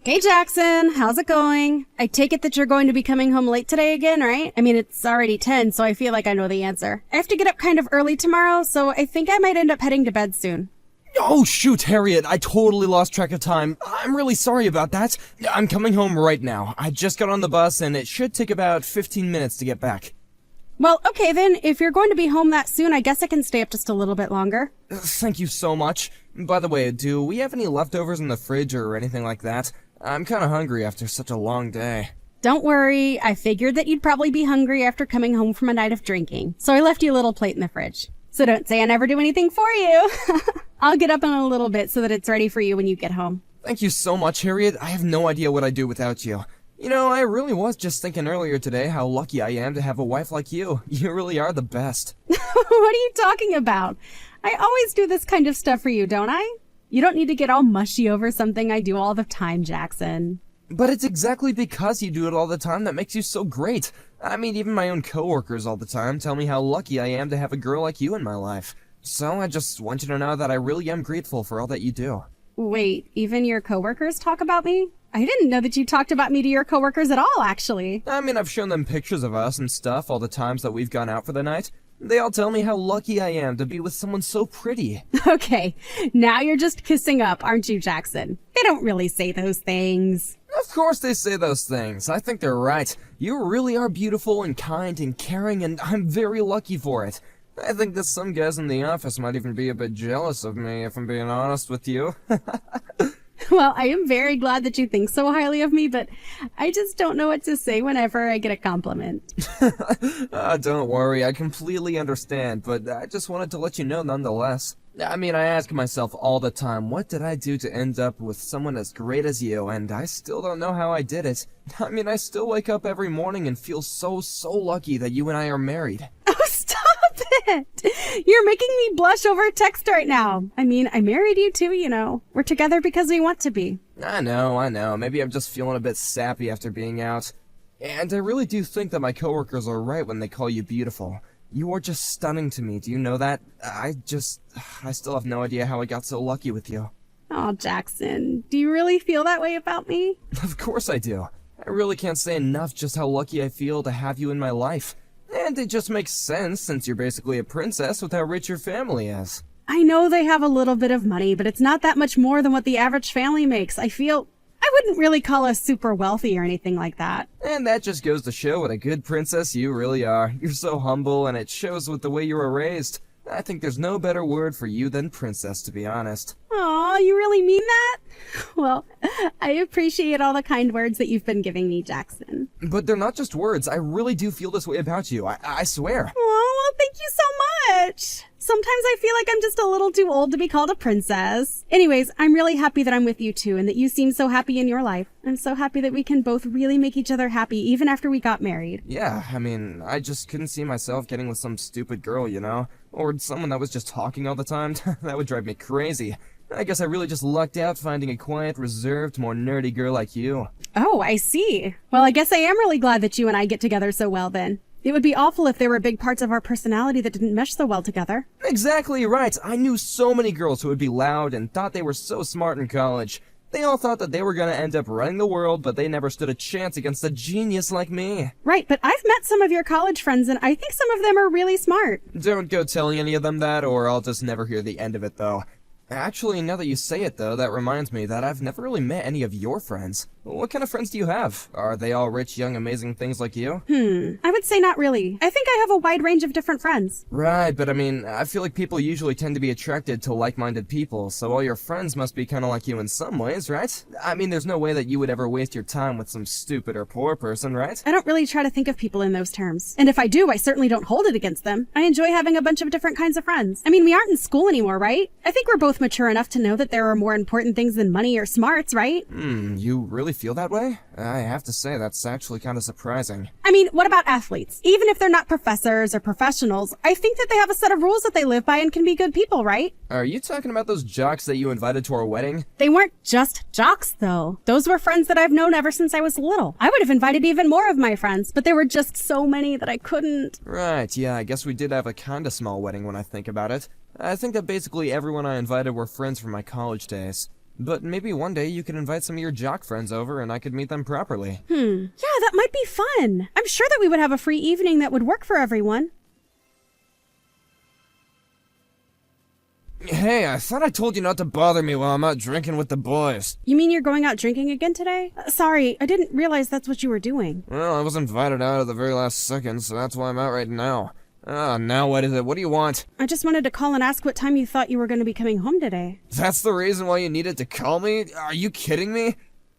Hey Jackson, how's it going? I take it that you're going to be coming home late today again, right? I mean, it's already 10, so I feel like I know the answer. I have to get up kind of early tomorrow, so I think I might end up heading to bed soon. Oh shoot, Harriet, I totally lost track of time. I'm really sorry about that. I'm coming home right now. I just got on the bus and it should take about 15 minutes to get back. Well, okay then, if you're going to be home that soon, I guess I can stay up just a little bit longer. Thank you so much. By the way, do we have any leftovers in the fridge or anything like that? I'm kinda hungry after such a long day. Don't worry, I figured that you'd probably be hungry after coming home from a night of drinking, so I left you a little plate in the fridge. So don't say I never do anything for you. I'll get up in a little bit so that it's ready for you when you get home. Thank you so much, Harriet. I have no idea what I'd do without you. You know, I really was just thinking earlier today how lucky I am to have a wife like you. You really are the best. What are you talking about? I always do this kind of stuff for you, don't I? You don't need to get all mushy over something I do all the time, Jackson. But it's exactly because you do it all the time that makes you so great. I mean, even my own coworkers all the time tell me how lucky I am to have a girl like you in my life. So I just want you to know that I really am grateful for all that you do. Wait, even your coworkers talk about me? I didn't know that you talked about me to your coworkers at all, actually. I mean, I've shown them pictures of us and stuff all the times that we've gone out for the night. They all tell me how lucky I am to be with someone so pretty. Okay, now you're just kissing up, aren't you, Jackson? They don't really say those things. Of course they say those things. I think they're right. You really are beautiful and kind and caring, and I'm very lucky for it. I think that some guys in the office might even be a bit jealous of me, if I'm being honest with you. Well, I am very glad that you think so highly of me, but I just don't know what to say whenever I get a compliment. Don't worry, I completely understand, but I just wanted to let you know nonetheless. I mean, I ask myself all the time, what did I do to end up with someone as great as you, and I still don't know how I did it. I mean, I still wake up every morning and feel so lucky that you and I are married. Oh, stop it! You're making me blush over text right now. I mean, I married you too, you know. We're together because we want to be. I know. Maybe I'm just feeling a bit sappy after being out. And I really do think that my coworkers are right when they call you beautiful. You are just stunning to me, do you know that? I still have no idea how I got so lucky with you. Oh, Jackson, do you really feel that way about me? Of course I do. I really can't say enough just how lucky I feel to have you in my life. And it just makes sense since you're basically a princess with how rich your family is. I know they have a little bit of money, but it's not that much more than what the average family makes. I wouldn't really call us super wealthy or anything like that. And that just goes to show what a good princess you really are. You're so humble, and it shows with the way you were raised. I think there's no better word for you than princess, to be honest. Aw, you really mean that? Well, I appreciate all the kind words that you've been giving me, Jackson. But they're not just words. I really do feel this way about you. I swear. Oh, well, thank you so much. Sometimes I feel like I'm just a little too old to be called a princess. Anyways, I'm really happy that I'm with you too and that you seem so happy in your life. I'm so happy that we can both really make each other happy even after we got married. Yeah, I mean, I just couldn't see myself getting with some stupid girl, you know? Or someone that was just talking all the time. That would drive me crazy. I guess I really just lucked out finding a quiet, reserved, more nerdy girl like you. Oh, I see. Well, I guess I am really glad that you and I get together so well then. It would be awful if there were big parts of our personality that didn't mesh so well together. Exactly right. I knew so many girls who would be loud and thought they were so smart in college. They all thought that they were gonna end up running the world, but they never stood a chance against a genius like me. Right, but I've met some of your college friends and I think some of them are really smart. Don't go telling any of them that, or I'll just never hear the end of it, though. Actually, now that you say it, though, that reminds me that I've never really met any of your friends. What kind of friends do you have? Are they all rich, young, amazing things like you? I would say not really. I think I have a wide range of different friends. Right, but I mean, I feel like people usually tend to be attracted to like-minded people, so all your friends must be kind of like you in some ways, right? I mean, there's no way that you would ever waste your time with some stupid or poor person, right? I don't really try to think of people in those terms. And if I do, I certainly don't hold it against them. I enjoy having a bunch of different kinds of friends. I mean, we aren't in school anymore, right? I think we're both mature enough to know that there are more important things than money or smarts, right? You really feel that way? I have to say, that's actually kind of surprising. I mean, what about athletes? Even if they're not professors or professionals, I think that they have a set of rules that they live by and can be good people, right? Are you talking about those jocks that you invited to our wedding? They weren't just jocks, though. Those were friends that I've known ever since I was little. I would have invited even more of my friends, but there were just so many that I couldn't. Right, yeah, I guess we did have a kinda small wedding when I think about it. I think that basically everyone I invited were friends from my college days. But maybe one day you could invite some of your jock friends over and I could meet them properly. Yeah, that might be fun. I'm sure that we would have a free evening that would work for everyone. Hey, I thought I told you not to bother me while I'm out drinking with the boys. You mean you're going out drinking again today? Sorry, I didn't realize that's what you were doing. Well, I was invited out at the very last second, so that's why I'm out right now. Now what is it? What do you want? I just wanted to call and ask what time you thought you were going to be coming home today. That's the reason why you needed to call me? Are you kidding me?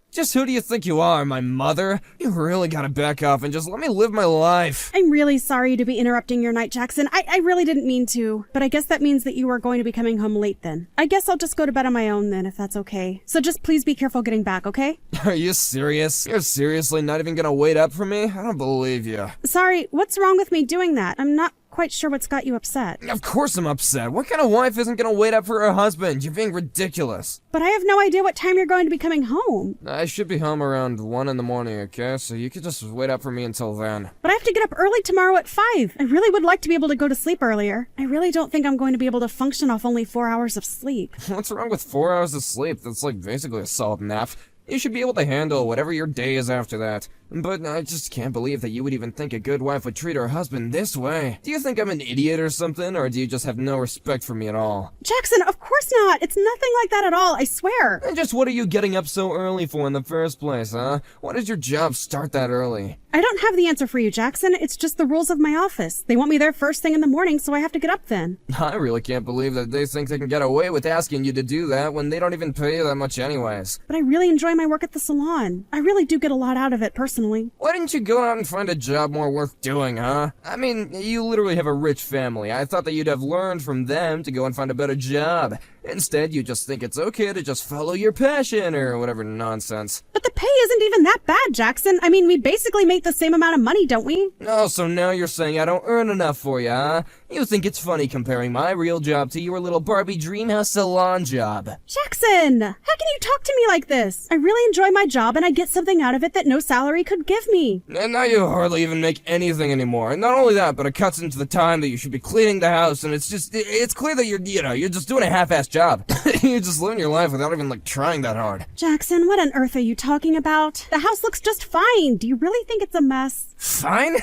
Just who do you think you are, my mother? You really gotta back off and just let me live my life. I'm really sorry to be interrupting your night, Jackson. I really didn't mean to, but I guess that means that you are going to be coming home late then. I guess I'll just go to bed on my own then, if that's okay. So just please be careful getting back, okay? Are you serious? You're seriously not even gonna wait up for me? I don't believe you. Sorry, what's wrong with me doing that? I'm not quite sure what's got you upset. Of course I'm upset. What kind of wife isn't gonna wait up for her husband? You're being ridiculous. But I have no idea what time you're going to be coming home. I should be home around 1 in the morning, okay? So you could just wait up for me until then. But I have to get up early tomorrow at 5. I really would like to be able to go to sleep earlier. I really don't think I'm going to be able to function off only 4 hours of sleep. What's wrong with 4 hours of sleep? That's like basically a solid nap. You should be able to handle whatever your day is after that. But I just can't believe that you would even think a good wife would treat her husband this way. Do you think I'm an idiot or something, or do you just have no respect for me at all? Jackson, of course not. It's nothing like that at all, I swear. And just what are you getting up so early for in the first place, huh? Why does your job start that early? I don't have the answer for you, Jackson. It's just the rules of my office. They want me there first thing in the morning, so I have to get up then. I really can't believe that they think they can get away with asking you to do that when they don't even pay you that much anyways. But I really enjoy my work at the salon. I really do get a lot out of it, personally. Why didn't you go out and find a job more worth doing, huh? I mean, you literally have a rich family. I thought that you'd have learned from them to go and find a better job. Instead, you just think it's okay to just follow your passion or whatever nonsense. But the pay isn't even that bad, Jackson. I mean, we basically make the same amount of money, don't we? Oh, so now you're saying I don't earn enough for you, huh? You think it's funny comparing my real job to your little Barbie Dreamhouse salon job. Jackson, how can you talk to me like this? I really enjoy my job and I get something out of it that no salary could give me. And now you hardly even make anything anymore. And not only that, but it cuts into the time that you should be cleaning the house, and it's clear that you're just doing a half-assed job. You're just living your life without even, trying that hard. Jackson, what on earth are you talking about? The house looks just fine. Do you really think it's a mess? Fine?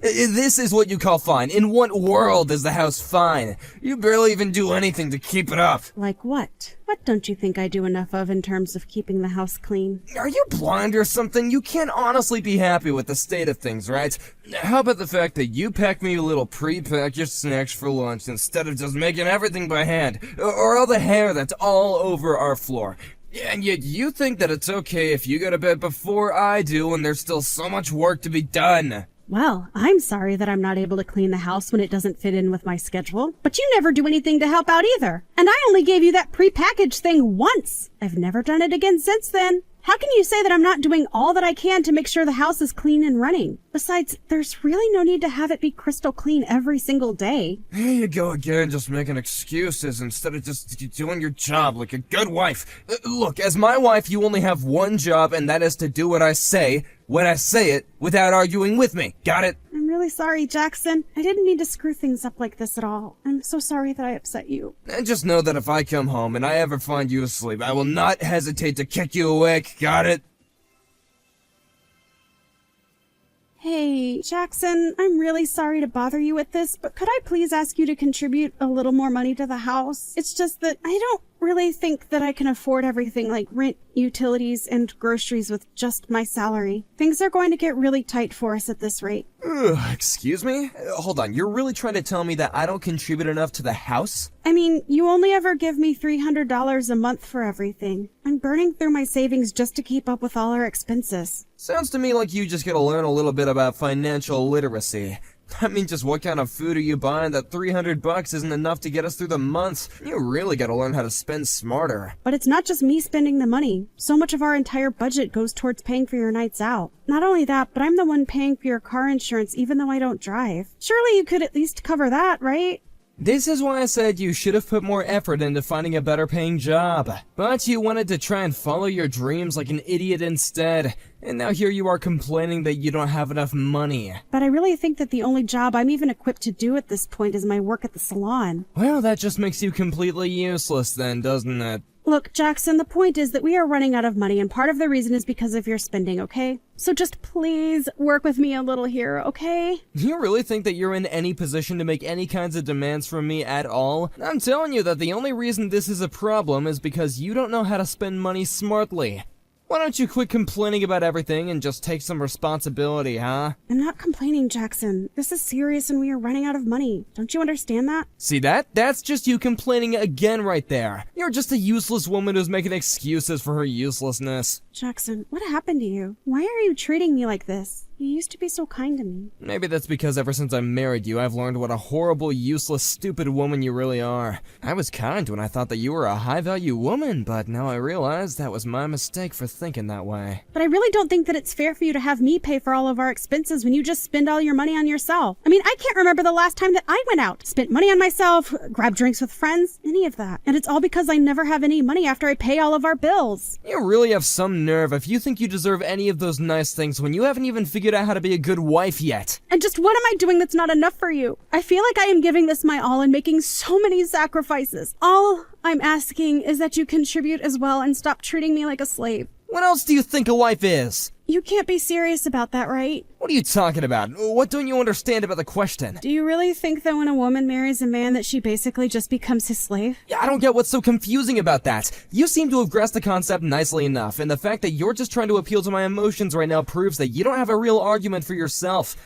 This is what you call fine. In what world is the house fine? You barely even do anything to keep it up. Like what? What don't you think I do enough of in terms of keeping the house clean? Are you blind or something? You can't honestly be happy with the state of things, right? How about the fact that you pack me a little pre-packaged snacks for lunch instead of just making everything by hand? Or all the hair that's all over our floor. And yet you think that it's okay if you go to bed before I do when there's still so much work to be done. Well, I'm sorry that I'm not able to clean the house when it doesn't fit in with my schedule. But you never do anything to help out either. And I only gave you that pre-packaged thing once. I've never done it again since then. How can you say that I'm not doing all that I can to make sure the house is clean and running? Besides, there's really no need to have it be crystal clean every single day. Here you go again, just making excuses instead of just doing your job like a good wife. Look, as my wife, you only have one job, and that is to do what I say, when I say it, without arguing with me. Got it? I'm really sorry, Jackson. I didn't need to screw things up like this at all. I'm so sorry that I upset you. And just know that if I come home and I ever find you asleep, I will not hesitate to kick you awake. Got it? Hey, Jackson, I'm really sorry to bother you with this, but could I please ask you to contribute a little more money to the house? It's just that I don't really think that I can afford everything like rent, utilities, and groceries with just my salary. Things are going to get really tight for us at this rate. Excuse me? Hold on, you're really trying to tell me that I don't contribute enough to the house? I mean, you only ever give me $300 a month for everything. I'm burning through my savings just to keep up with all our expenses. Sounds to me like you just gotta learn a little bit about financial literacy. I mean, just what kind of food are you buying that $300 isn't enough to get us through the months? You really gotta learn how to spend smarter. But it's not just me spending the money. So much of our entire budget goes towards paying for your nights out. Not only that, but I'm the one paying for your car insurance even though I don't drive. Surely you could at least cover that, right? This is why I said you should have put more effort into finding a better paying job. But you wanted to try and follow your dreams like an idiot instead, and now here you are complaining that you don't have enough money. But I really think that the only job I'm even equipped to do at this point is my work at the salon. Well, that just makes you completely useless then, doesn't it? Look, Jackson, the point is that we are running out of money, and part of the reason is because of your spending, okay? So just please work with me a little here, okay? You really think that you're in any position to make any kinds of demands from me at all? I'm telling you that the only reason this is a problem is because you don't know how to spend money smartly. Why don't you quit complaining about everything and just take some responsibility, huh? I'm not complaining, Jackson. This is serious and we are running out of money. Don't you understand that? See that? That's just you complaining again right there. You're just a useless woman who's making excuses for her uselessness. Jackson, what happened to you? Why are you treating me like this? You used to be so kind to me. Maybe that's because ever since I married you, I've learned what a horrible, useless, stupid woman you really are. I was kind when I thought that you were a high-value woman, but now I realize that was my mistake for thinking that way. But I really don't think that it's fair for you to have me pay for all of our expenses when you just spend all your money on yourself. I mean, I can't remember the last time that I went out, spent money on myself, grabbed drinks with friends, any of that. And it's all because I never have any money after I pay all of our bills. You really have some nerve if you think you deserve any of those nice things when you haven't even figured out how to be a good wife yet. And just what am I doing that's not enough for you? I feel like I am giving this my all and making so many sacrifices. All I'm asking is that you contribute as well and stop treating me like a slave. What else do you think a wife is? You can't be serious about that, right? What are you talking about? What don't you understand about the question? Do you really think that when a woman marries a man that she basically just becomes his slave? Yeah, I don't get what's so confusing about that. You seem to have grasped the concept nicely enough, and the fact that you're just trying to appeal to my emotions right now proves that you don't have a real argument for yourself.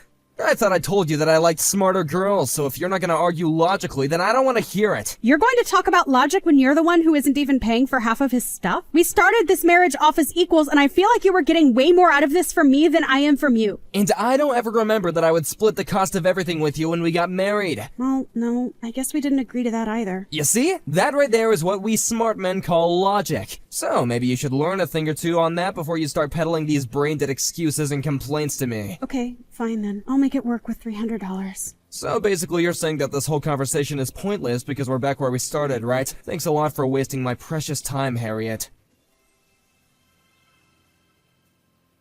I thought I told you that I liked smarter girls, so if you're not gonna argue logically, then I don't want to hear it. You're going to talk about logic when you're the one who isn't even paying for half of his stuff? We started this marriage off as equals, and I feel like you were getting way more out of this from me than I am from you. And I don't ever remember that I would split the cost of everything with you when we got married. Well, no, I guess we didn't agree to that either. You see? That right there is what we smart men call logic. So maybe you should learn a thing or two on that before you start peddling these brain-dead excuses and complaints to me. Okay, fine then. I'll make it work with $300. So basically you're saying that this whole conversation is pointless because we're back where we started, right? Thanks a lot for wasting my precious time, Harriet.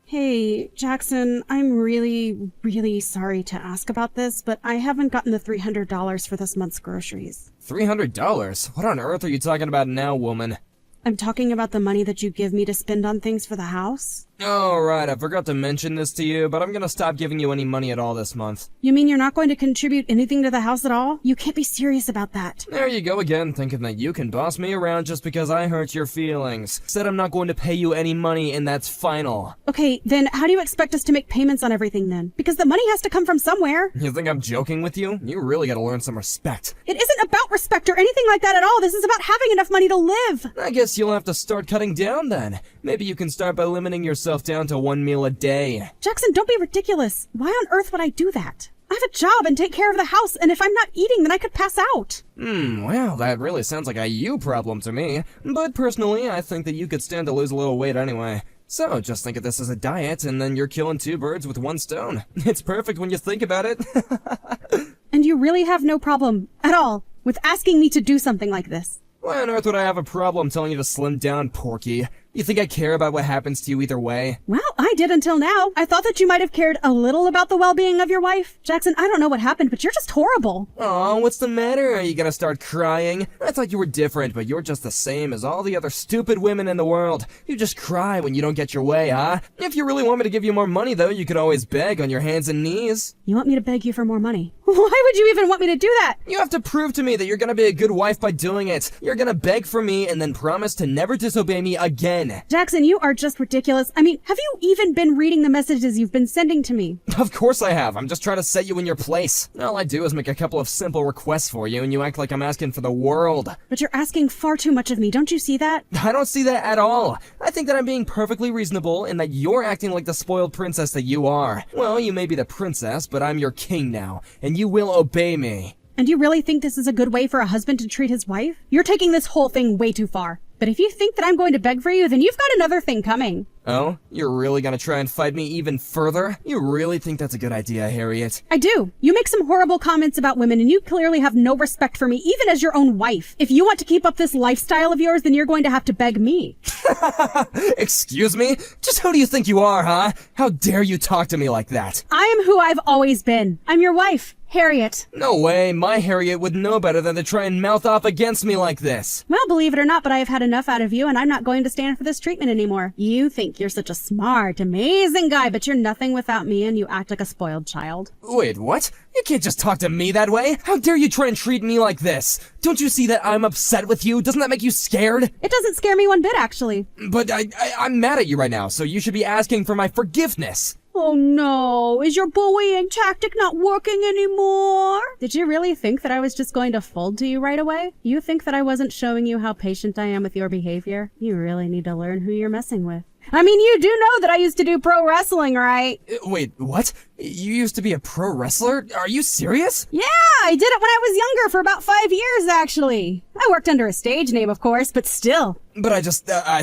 Hey, Jackson, I'm really, really sorry to ask about this, but I haven't gotten the $300 for this month's groceries. $300? What on earth are you talking about now, woman? I'm talking about the money that you give me to spend on things for the house. Oh, right, I forgot to mention this to you, but I'm gonna stop giving you any money at all this month. You mean you're not going to contribute anything to the house at all? You can't be serious about that. There you go again, thinking that you can boss me around just because I hurt your feelings. Said I'm not going to pay you any money, and that's final. Okay, then how do you expect us to make payments on everything then? Because the money has to come from somewhere. You think I'm joking with you? You really gotta learn some respect. It isn't about respect or anything like that at all. This is about having enough money to live. I guess you'll have to start cutting down then. Maybe you can start by limiting yourself down to one meal a day. Jackson, don't be ridiculous. Why on earth would I do that? I have a job and take care of the house, and if I'm not eating, then I could pass out. Well, that really sounds like a you problem to me. But personally, I think that you could stand to lose a little weight anyway. So, just think of this as a diet, and then you're killing two birds with one stone. It's perfect when you think about it. And you really have no problem, at all, with asking me to do something like this. Why on earth would I have a problem telling you to slim down, Porky? You think I care about what happens to you either way? Well, I did until now. I thought that you might have cared a little about the well-being of your wife. Jackson, I don't know what happened, but you're just horrible. Aw, what's the matter? Are you gonna start crying? I thought you were different, but you're just the same as all the other stupid women in the world. You just cry when you don't get your way, huh? If you really want me to give you more money, though, you could always beg on your hands and knees. You want me to beg you for more money? Why would you even want me to do that? You have to prove to me that you're gonna be a good wife by doing it. You're gonna beg for me and then promise to never disobey me again. Jackson, you are just ridiculous. I mean, have you even been reading the messages you've been sending to me? Of course I have. I'm just trying to set you in your place. All I do is make a couple of simple requests for you, and you act like I'm asking for the world. But you're asking far too much of me. Don't you see that? I don't see that at all. I think that I'm being perfectly reasonable and that you're acting like the spoiled princess that you are. Well, you may be the princess, but I'm your king now, and you will obey me. And you really think this is a good way for a husband to treat his wife? You're taking this whole thing way too far. But if you think that I'm going to beg for you, then you've got another thing coming. Oh? You're really gonna try and fight me even further? You really think that's a good idea, Harriet? I do. You make some horrible comments about women, and you clearly have no respect for me, even as your own wife. If you want to keep up this lifestyle of yours, then you're going to have to beg me. Excuse me? Just who do you think you are, huh? How dare you talk to me like that? I am who I've always been. I'm your wife, Harriet. No way, my Harriet would know better than to try and mouth off against me like this. Well, believe it or not, but I have had enough out of you, and I'm not going to stand for this treatment anymore. You think you're such a smart, amazing guy, but you're nothing without me, and you act like a spoiled child. Wait, what? You can't just talk to me that way. How dare you try and treat me like this? Don't you see that I'm upset with you? Doesn't that make you scared? It doesn't scare me one bit, actually. But I'm mad at you right now, so you should be asking for my forgiveness. Oh no, is your bullying tactic not working anymore? Did you really think that I was just going to fold to you right away? You think that I wasn't showing you how patient I am with your behavior? You really need to learn who you're messing with. I mean, you do know that I used to do pro wrestling, right? Wait, what? You used to be a pro wrestler? Are you serious? Yeah, I did it when I was younger for about 5 years, actually. I worked under a stage name, of course, but still. But I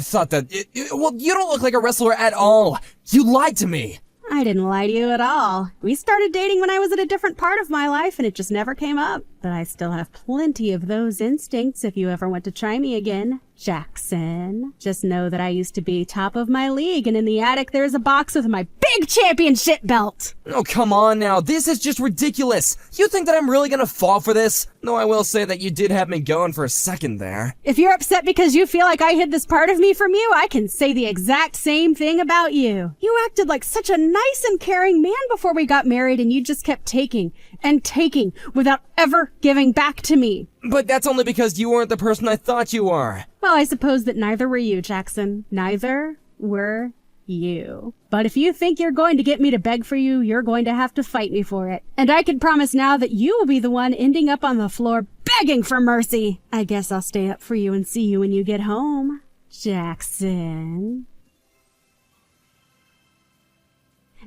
thought that, well, you don't look like a wrestler at all. You lied to me. I didn't lie to you at all. We started dating when I was at a different part of my life, and it just never came up. But I still have plenty of those instincts if you ever want to try me again, Jackson. Just know that I used to be top of my league, and in the attic there's a box with my big championship belt. Oh, come on now. This is just ridiculous. You think that I'm really gonna fall for this? Though I will say that you did have me going for a second there. If you're upset because you feel like I hid this part of me from you, I can say the exact same thing about you. You acted like such a nice and caring man before we got married, and you just kept taking and taking without ever giving back to me. But that's only because you weren't the person I thought you were. Well, I suppose that neither were you, Jackson. Neither were you. But if you think you're going to get me to beg for you, you're going to have to fight me for it. And I can promise now that you will be the one ending up on the floor begging for mercy. I guess I'll stay up for you and see you when you get home, Jackson.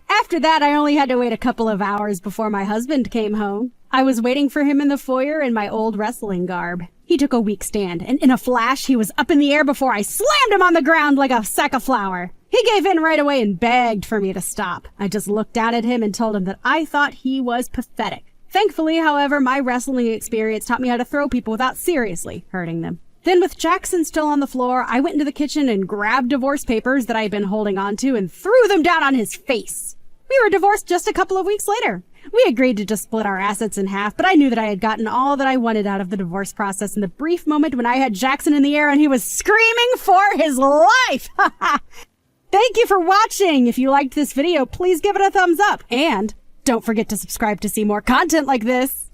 After that, I only had to wait a couple of hours before my husband came home. I was waiting for him in the foyer in my old wrestling garb. He took a weak stand, and in a flash, he was up in the air before I slammed him on the ground like a sack of flour. He gave in right away and begged for me to stop. I just looked down at him and told him that I thought he was pathetic. Thankfully, however, my wrestling experience taught me how to throw people without seriously hurting them. Then with Jackson still on the floor, I went into the kitchen and grabbed divorce papers that I had been holding onto and threw them down on his face. We were divorced just a couple of weeks later. We agreed to just split our assets in half, but I knew that I had gotten all that I wanted out of the divorce process in the brief moment when I had Jackson in the air and he was screaming for his life. Thank you for watching. If you liked this video, please give it a thumbs up. And don't forget to subscribe to see more content like this.